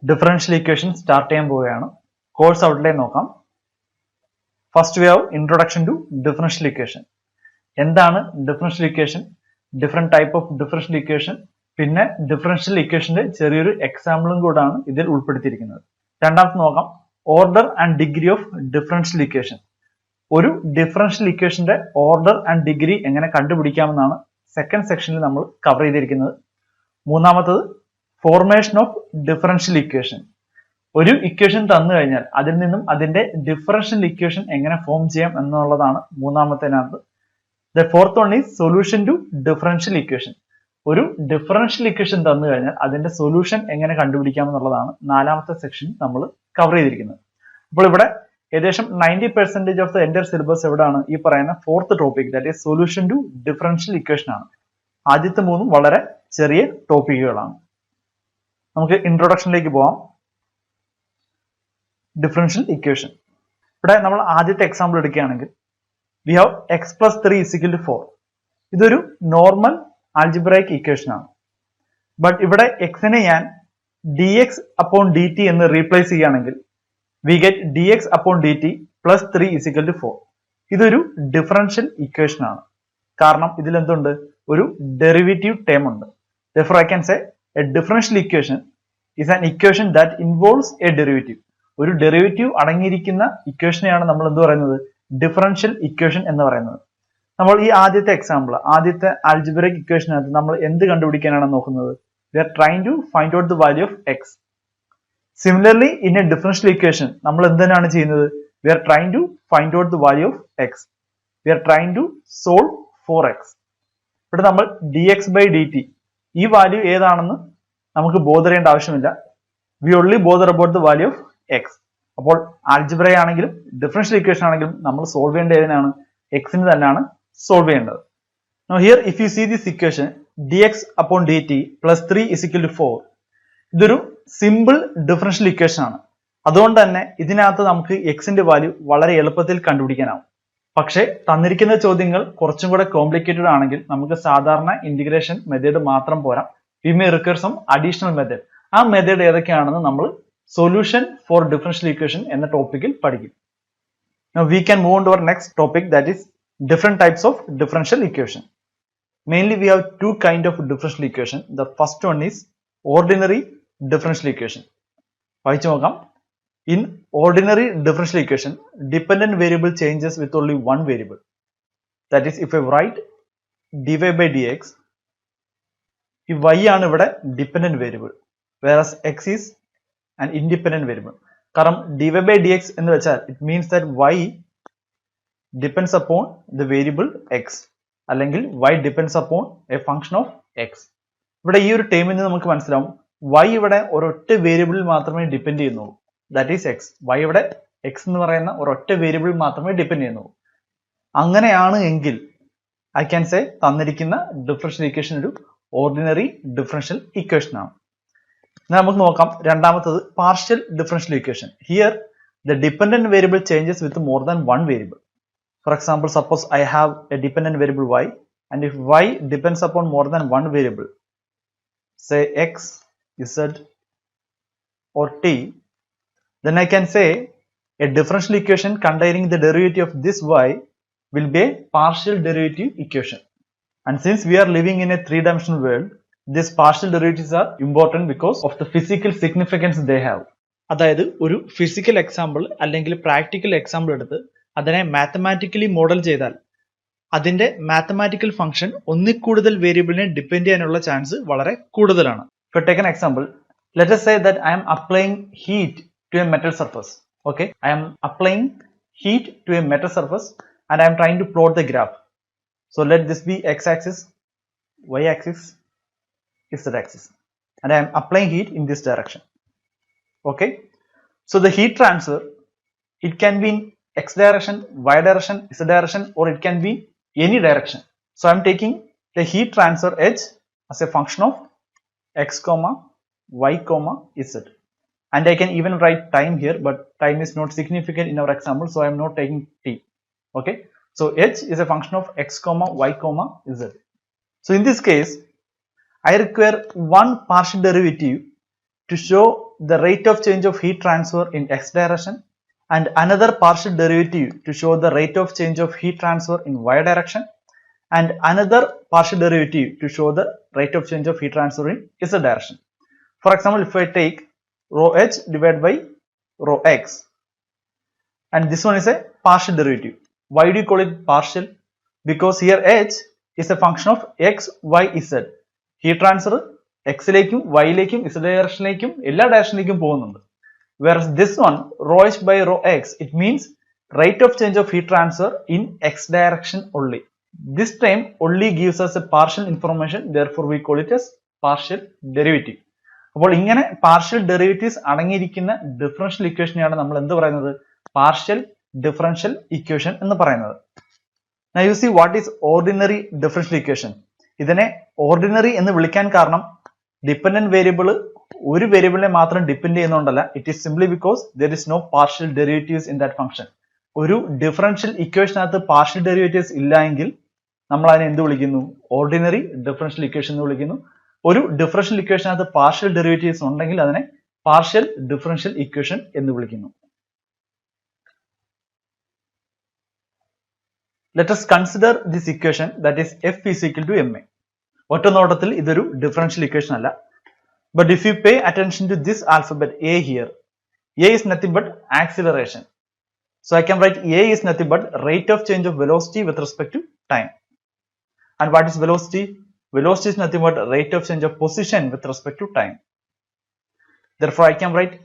Differential equation start ചെയ്യാൻ പോവുകയാണ്. Course outline നോക്കാം. First we have introduction to differential equation. എന്താണ് differential equation? Different type of differential equation. പിന്നെ differential equationന്റെ ചെറിയൊരു എക്സാമ്പിളും കൂടാണ് ഇതിൽ ഉൾപ്പെടുത്തിയിരിക്കുന്നത്. രണ്ടാമത്തെ നോക്കാം order and degree of differential equation. ഒരു differential equationന്റെ order and degree എങ്ങനെ കണ്ടുപിടിക്കാമെന്നാണ് സെക്കൻഡ് സെക്ഷനിൽ നമ്മൾ കവർ ചെയ്തിരിക്കുന്നത്. മൂന്നാമത്തത് ഫോർമേഷൻ ഓഫ് ഡിഫറൻഷ്യൽ ഇക്വേഷൻ. ഒരു ഇക്വേഷൻ തന്നു കഴിഞ്ഞാൽ അതിൽ നിന്നും അതിന്റെ ഡിഫറൻഷ്യൽ ഇക്വേഷൻ എങ്ങനെ ഫോം ചെയ്യാം എന്നുള്ളതാണ് മൂന്നാമത്തേനകത്ത്. The fourth one is solution to differential equation. ഒരു ഡിഫറൻഷ്യൽ ഇക്വേഷൻ തന്നു കഴിഞ്ഞാൽ അതിന്റെ സൊല്യൂഷൻ എങ്ങനെ കണ്ടുപിടിക്കാം എന്നുള്ളതാണ് നാലാമത്തെ സെക്ഷൻ നമ്മൾ കവർ ചെയ്തിരിക്കുന്നത്. അപ്പോൾ ഇവിടെ ഏകദേശം 90% ഓഫ് ദ എൻറ്റയർ സിലബസ് എവിടെയാണ് ഈ പറയുന്ന fourth topic, that is solution to differential equation ആണ്. ആദ്യത്തെ മൂന്നും വളരെ ചെറിയ ടോപ്പിക്കുകളാണ്. നമുക്ക് ഇൻട്രൊഡക്ഷനിലേക്ക് പോവാം. Differential equation. ഇവിടെ നമ്മൾ ആദ്യത്തെ എക്സാമ്പിൾ എടുക്കുകയാണെങ്കിൽ വി ഹാവ് എക്സ് പ്ലസ് 3 = 4. ഇതൊരു നോർമൽ ആൾജിബ്രൈക് ഇക്വേഷൻ ആണ്. ബട്ട് ഇവിടെ എക്സിനെ ഞാൻ dx upon dt എന്ന് റീപ്ലേസ് ചെയ്യുകയാണെങ്കിൽ we get dx upon dt plus 3 = 4. ഇതൊരു ഡിഫറൻഷ്യൽ ഇക്വേഷൻ ആണ്. കാരണം ഇതിൽ എന്തുണ്ട്? ഒരു ഡെറിവേറ്റീവ് ടേം ഉണ്ട്. Therefore I can say a differential equation is an equation that involves a derivative. ഒരു ഡെറിവേറ്റീവ് അടങ്ങിയിരിക്കുന്ന ഇക്വേഷനെയാണ് നമ്മൾ എന്ത് പറയുന്നത്? ഡിഫറൻഷ്യൽ ഇക്വേഷൻ എന്ന് പറയുന്നത്. നമ്മൾ ഈ ആദ്യത്തെ എക്സാമ്പിൾ, ആദ്യത്തെ ആൽജിബ്രൈക് ഇക്വേഷനകത്ത് നമ്മൾ എന്ത് കണ്ടുപിടിക്കാനാണ് നോക്കുന്നത്? We are trying to find out the value of x. Similarly, in a differential equation, നമ്മൾ എന്തിനാണ് ചെയ്യുന്നത്? We are trying to find out the value of x. We are trying to solve for x. ഇവിടെ നമ്മൾ dx by dt ഈ value ഏതാണെന്ന് നമുക്ക് bother ചെയ്യേണ്ട ആവശ്യമില്ല. V only bother about the value of X. അപ്പോൾ ആൽജിബ്ര ആണെങ്കിലും differential equation ആണെങ്കിലും നമ്മൾ സോൾവ് ചെയ്യേണ്ട ഏതിനാണ്? എക്സിന് തന്നെയാണ് സോൾവ് ചെയ്യേണ്ടത്. Now here if you see this equation dx upon dt plus 3 = 4, ഇതൊരു സിമ്പിൾ ഡിഫറൻഷ്യൽ ഇക്വേഷൻ ആണ്. അതുകൊണ്ട് തന്നെ ഇതിനകത്ത് നമുക്ക് എക്സിന്റെ വാല്യൂ വളരെ എളുപ്പത്തിൽ കണ്ടുപിടിക്കാനാവും. പക്ഷേ തന്നിരിക്കുന്ന ചോദ്യങ്ങൾ കുറച്ചും കൂടെ കോംപ്ലിക്കേറ്റഡ് ആണെങ്കിൽ നമുക്ക് സാധാരണ ഇന്റഗ്രേഷൻ മെത്തേഡ് മാത്രം പോരാ. We may require some additional method. ആ മെത്തേഡ് ഏതൊക്കെയാണെന്ന് നമ്മൾ സൊല്യൂഷൻ ഫോർ ഡിഫറൻഷ്യൽ ഇക്വേഷൻ എന്ന ടോപ്പിക്കിൽ പഠിക്കും. Now we can move on to our next topic, that is different types of differential equation. Mainly we have two kind of differential equation. The first one is ordinary differential equation. വായിച്ചു നോക്കാം. In ordinary differential equation, dependent variable changes with only one variable. That is, if I write dy by dx, if y ആണ് ഇവിടെ dependent variable, whereas x is an independent variable. കാരണം dy by dx എന്ന് വെച്ചാൽ it means that y depends upon the variable x, അല്ലെങ്കിൽ y depends upon a function of x. ഇവിടെ ഈ ഒരു ടേമിൽ നിന്ന് നമുക്ക് മനസ്സിലാവും y ഇവിടെ ഒരൊറ്റ വേരിയബിളിൽ മാത്രമേ ഡിപ്പെൻഡ് ചെയ്യുന്നുള്ളൂ. That is X. y ഇവിടെ എക്സ് എന്ന് പറയുന്ന ഒരൊറ്റ വേരിയബിൾ മാത്രമേ ഡിപ്പെൻഡ് ചെയ്യുന്നുള്ളൂ. അങ്ങനെയാണ് എങ്കിൽ ഐ ക്യാൻ സേ തന്നിരിക്കുന്ന ഡിഫറൻഷ്യൽ ഇക്വേഷൻ ഒരു ഓർഡിനറി ഡിഫറൻഷ്യൽ ഇക്വേഷൻ ആണ്. നമുക്ക് നോക്കാം രണ്ടാമത്തത് partial differential equation. Here the dependent variable changes with more than one variable. For example, suppose I have A dependent variable y, and if y depends upon more than one variable, say x, z or t, then I can say a differential equation containing the derivative of this y will be a partial derivative equation. And since we are living in a three-dimensional world, these partial derivatives are important because of the physical significance they have. അതായത് ഒരു physical example അല്ലെങ്കിൽ practical example എടുത്ത് അതിനെ mathematically model ചെയ്താൽ അതിന്റെ mathematical function ഒന്നിൽ കൂടുതൽ വേരിയബിളിനെ ഡിപ്പെൻഡ് ചെയ്യാനുള്ള ചാൻസ് വളരെ കൂടുതലാണ്. For take an example, let us say that I am applying heat to a metal surface. Okay, I am applying heat to a metal surface and I am trying to plot the graph. So let this be x-axis, y-axis, z-axis, and I am applying heat in this direction. Okay, so the heat transfer, it can be in x direction, y direction, z direction, or it can be any direction. So I am taking the heat transfer h as a function of x comma y comma z, and I can even write time here, but time is not significant in our example, so I am not taking t. Okay, so h is a function of x comma y comma z. So in this case I require one partial derivative to show the rate of change of heat transfer in x direction, and another partial derivative to show the rate of change of heat transfer in y direction, and another partial derivative to show the rate of change of heat transfer in z direction. For example, if I take rho h divided by rho x, and this one is a partial derivative. Why do you call it partial? Because here h is a function of x, y, z. Heat transfer x ലേക്കും y ലേക്കും z directionലേക്കും എല്ലാ directionലേക്കും പോകുന്നുണ്ട്. Whereas this one, rho h by rho x, it means rate of change of heat transfer in x direction only. This term only gives us a partial information, therefore we call it as partial derivative. അപ്പോൾ ഇങ്ങനെ partial derivatives അടങ്ങിയിരിക്കുന്ന differential equationനെയാണ് നമ്മൾ എന്ത് പറയുന്നത്? Partial differential equation എന്ന് പറയുന്നത്. Now you see what is ordinary differential equation. ഇതിനെ ordinary എന്ന് വിളിക്കാൻ കാരണം dependent variable ഒരു വേരിയബിളിനെ മാത്രം ഡിപ്പെൻഡ് ചെയ്യുന്നതുകൊണ്ടല്ല. It is simply because there is no partial derivatives in that function. ഒരു ഡിഫറൻഷ്യൽ ഇക്വേഷനകത്ത് പാർഷ്യൽ ഡെറിവേറ്റീവ്സ് ഇല്ല എങ്കിൽ നമ്മൾ അതിനെ എന്ത് വിളിക്കുന്നു? ഓർഡിനറി ഡിഫറൻഷ്യൽ ഇക്വേഷൻ എന്ന് വിളിക്കുന്നു. ഒരു ഡിഫറൻഷ്യൽ ഇക്വേഷനകത്ത് പാർഷ്യൽ ഡെറിവേറ്റീവ്സ് ഉണ്ടെങ്കിൽ അതിനെ പാർഷ്യൽ ഡിഫറൻഷ്യൽ ഇക്വേഷൻ എന്ന് വിളിക്കുന്നു. Let us consider this equation, that is f is equal to ma. ഒറ്റ നോട്ടത്തിൽ ഇതൊരു ഡിഫറൻഷ്യൽ ഇക്വേഷൻ അല്ല. But if you pay attention to this alphabet a here, a is nothing but acceleration. So I can write a is nothing but rate of change of velocity with respect to time. And what is velocity? Velocity is nothing but rate of change of position with respect to time. Therefore I can write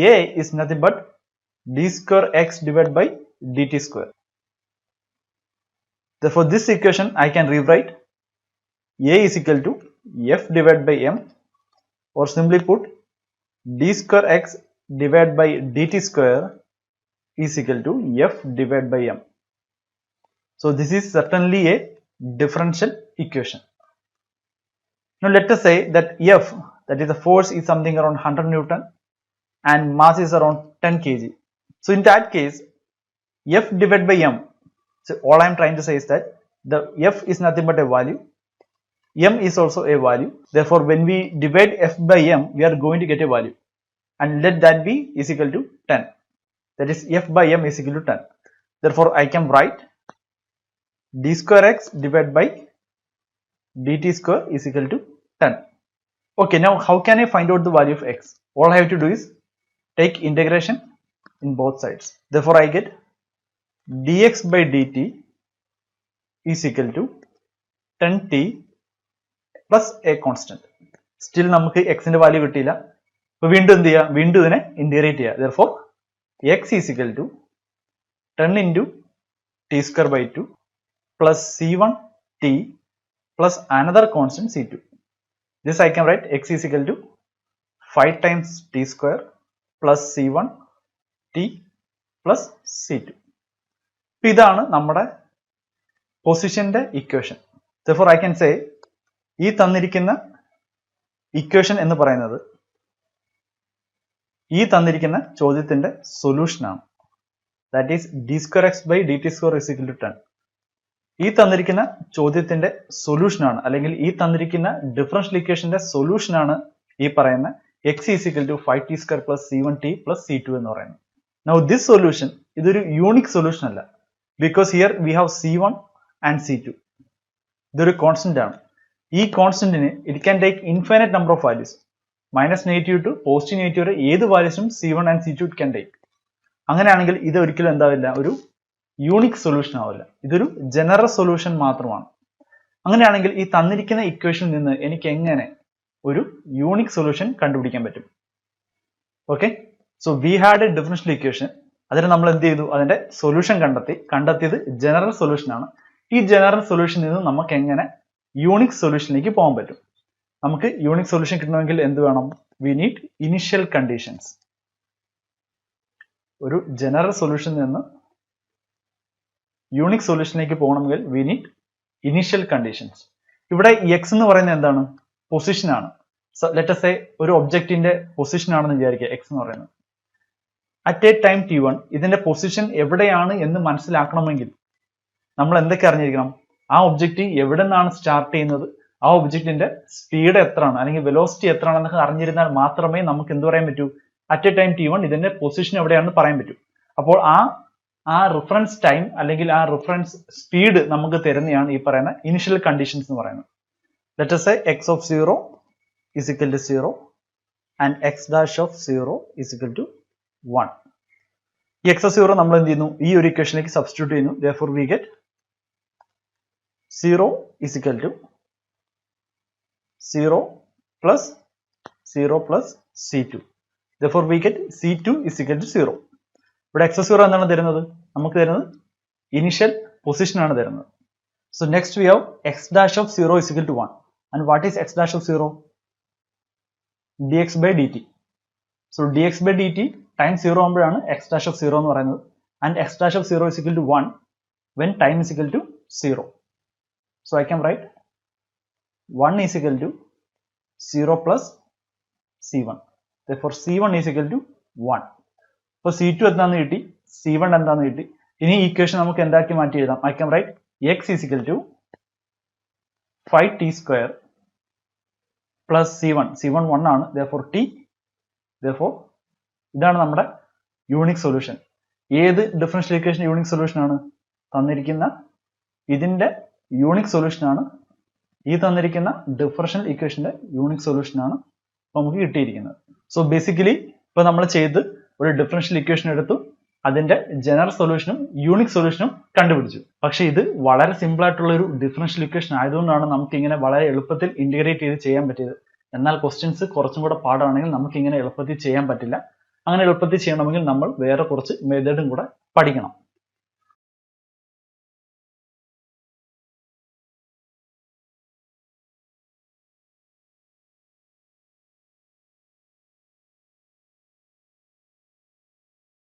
a is nothing but d square x divided by dt square. Therefore this equation I can rewrite a is equal to f divided by m, or simply put d square x divided by dt square is equal to f divided by m. So this is certainly a differential equation. Now let us say that f, that is the force, is something around 100 Newton and mass is around 10 kg. So in that case f divided by m, so all I am trying to say is that the f is nothing but a value, m is also a value. Therefore when we divide f by m, we are going to get a value, and let that be is equal to 10. That is f by m is equal to 10. Therefore I can write d square x divided by dt square is equal to 10. Okay, now how can I find out the value of x? All I have to do is take integration in both sides. Therefore I get dx by dt is equal to 10t plus a constant. Still നമുക്ക് x ന്റെ value കിട്ടിയില്ല. അപ്പോൾ വീണ്ടും എന്ത് ചെയ്യുക? വീണ്ടും ഇതിനെ integrate ചെയ്യുക. Therefore x is equal to 10 into t square by 2 plus c1 t plus another constant c2. This I can write x is equal to 5 times t square plus c1 t plus c2. ഇതാണ് നമ്മുടെ പൊസിഷന്റെ equation. Therefore I can say ഈ തന്നിരിക്കുന്ന equation എന്ന് പറയുന്നത് ഈ തന്നിരിക്കുന്ന ചോദ്യത്തിന്റെ solution ആണ്. That is d square x by dt square is equal to 10. ഈ തന്നിരിക്കുന്ന ചോദ്യത്തിന്റെ സൊല്യൂഷൻ ആണ്, അല്ലെങ്കിൽ ഈ തന്നിരിക്കുന്ന ഡിഫറൻഷ്യൽ ഇക്വേഷന്റെ സൊല്യൂഷൻ ആണ് ഈ പറയുന്ന x is equal to 5t square plus c1t plus c2 എന്ന് പറയുന്നത്. Now this solution ഇതൊരു യൂണിക് സൊല്യൂഷൻ അല്ല, because here we have c1 and c2. ഇതൊരു കോൺസ്റ്റന്റ് ആണ്. ഈ കോൺസ്റ്റന്റിന് it can take infinite number of values, minus negative to positive negative വരെ ഏത് വാല്യൂസും c1 and c2 it can take. അങ്ങനെയാണെങ്കിൽ ഇത് ഒരിക്കലും എന്താവില്ല, ഒരു യൂണിക് സൊല്യൂഷൻ ആവില്ല, ഇതൊരു ജനറൽ സൊല്യൂഷൻ മാത്രമാണ്. അങ്ങനെയാണെങ്കിൽ ഈ തന്നിരിക്കുന്ന ഇക്വേഷനിൽ നിന്ന് എനിക്ക് എങ്ങനെ ഒരു യൂണിക് സൊല്യൂഷൻ കണ്ടുപിടിക്കാൻ പറ്റും? Okay, so we had A differential equation. അതിന് നമ്മൾ എന്ത് ചെയ്തു? അതിന്റെ സൊല്യൂഷൻ കണ്ടെത്തിയത് ജനറൽ സൊല്യൂഷൻ ആണ്. ഈ ജനറൽ സൊല്യൂഷനിൽ നിന്ന് നമുക്ക് എങ്ങനെ യൂണിക് സൊല്യൂഷനിലേക്ക് പോകാൻ പറ്റും? നമുക്ക് യൂണിക് സൊല്യൂഷൻ കിട്ടണമെങ്കിൽ എന്ത് വേണം? We need initial conditions. ഒരു ജനറൽ സൊല്യൂഷനിൽ നിന്ന് യൂണിക് സൊല്യൂഷനിലേക്ക് പോകണമെങ്കിൽ വി നീഡ് ഇനിഷ്യൽ കണ്ടീഷൻസ്. ഇവിടെ എക്സ് എന്ന് പറയുന്നത് എന്താണ്? പൊസിഷൻ ആണ്. ലെറ്റ് us say ഒരു ഒബ്ജക്റ്റിന്റെ പൊസിഷൻ ആണെന്ന് വിചാരിക്കുക എക്സ് എന്ന് പറയുന്നത്. അറ്റ് എ ടൈം t1 ഇതിന്റെ പൊസിഷൻ എവിടെയാണ് എന്ന് മനസ്സിലാക്കണമെങ്കിൽ നമ്മൾ എന്തൊക്കെ അറിഞ്ഞിരിക്കണം? ആ ഒബ്ജക്റ്റ് എവിടെ നിന്നാണ് സ്റ്റാർട്ട് ചെയ്യുന്നത്, ആ ഒബ്ജക്റ്റിന്റെ സ്പീഡ് എത്രയാണ് അല്ലെങ്കിൽ വെലോസിറ്റി എത്രയാണെന്നൊക്കെ അറിഞ്ഞിരുന്നാൽ മാത്രമേ നമുക്ക് എന്ത് പറയാൻ പറ്റൂ, അറ്റ് എ ടൈം t1 ഇതിന്റെ പൊസിഷൻ എവിടെയാണെന്ന് പറയാൻ പറ്റൂ. അപ്പോൾ ആ റിഫറൻസ് ടൈം അല്ലെങ്കിൽ ആ റിഫറൻസ് സ്പീഡ് നമുക്ക് തരുന്നതാണ് ഈ പറയുന്ന ഇനിഷ്യൽ കണ്ടീഷൻസ് എന്ന് പറയുന്നത്. Let us say x of 0 is equal to 0 and x dash of 0 is equal to 1. ഈ x of 0 നമ്മൾ എന്ത് ചെയ്യുന്നു, ഈ ഒരു ഇക്വേഷനിലേക്ക് സബ്സ്റ്റിറ്റ്യൂട്ട് ചെയ്യുന്നു. therefore we get 0 is equal to 0 plus 0 plus c2. therefore we get c2 is equal to 0. ഇവിടെ x of 0 എന്താണ് തരുന്നത്, നമുക്ക് തരുന്നത് ഇനിഷ്യൽ പൊസിഷൻ ആണ് തരുന്നത്. so next we have x dash of 0 is equal to 1. and what is x dash of 0? dx by dt. so dx by dt times 0 ആകുമ്പോഴാണ് x dash of 0 എന്ന് പറയുന്നത്. and x dash of 0 is equal to 1 when time is equal to 0. so I can write 1 is equal to 0 plus c1. therefore c1 is equal to 1. അപ്പോൾ c2 എന്താണെന്ന് കിട്ടി, c1 എന്താണെന്ന് കിട്ടി. ഇനി ഈ equation നമുക്ക് എന്താക്കി മാറ്റി എഴുതാം. I can write x is equal to 5t square plus c1. c1 1 ആണ്, therefore t. therefore ഇതാണ് നമ്മുടെ യൂണിക് സൊല്യൂഷൻ. ഏത് ഡിഫറൻഷ്യൽ ഇക്വേഷൻ യൂണിക് സൊല്യൂഷൻ ആണ്? തന്നിരിക്കുന്ന ഇതിന്റെ യൂണിക് സൊല്യൂഷൻ ആണ്. ഈ തന്നിരിക്കുന്ന ഡിഫറൻഷ്യൽ ഇക്വേഷന്റെ യൂണിക് സൊല്യൂഷൻ ആണ് നമുക്ക് കിട്ടിയിരിക്കുന്നത്. സോ ബേസിക്കലി ഇപ്പൊ നമ്മൾ ചെയ്ത് ഒരു ഡിഫറൻഷ്യൽ ഇക്വേഷൻ എടുത്തു, അതിന്റെ ജനറൽ സൊല്യൂഷനും യൂണിക് സൊല്യൂഷനും കണ്ടുപിടിച്ചു. പക്ഷെ ഇത് വളരെ സിമ്പിൾ ആയിട്ടുള്ള ഒരു ഡിഫറൻഷ്യൽ ഇക്വേഷൻ ആയതുകൊണ്ടാണ് നമുക്ക് ഇങ്ങനെ വളരെ എളുപ്പത്തിൽ ഇന്റഗ്രേറ്റ് ചെയ്ത് ചെയ്യാൻ പറ്റിയത്. എന്നാൽ ക്വസ്റ്റ്യൻസ് കുറച്ചും കൂടെ പാടാണെങ്കിൽ നമുക്ക് ഇങ്ങനെ എളുപ്പത്തിൽ ചെയ്യാൻ പറ്റില്ല. അങ്ങനെ എളുപ്പത്തിൽ ചെയ്യണമെങ്കിൽ നമ്മൾ വേറെ കുറച്ച് മെത്തേഡും കൂടെ പഠിക്കണം.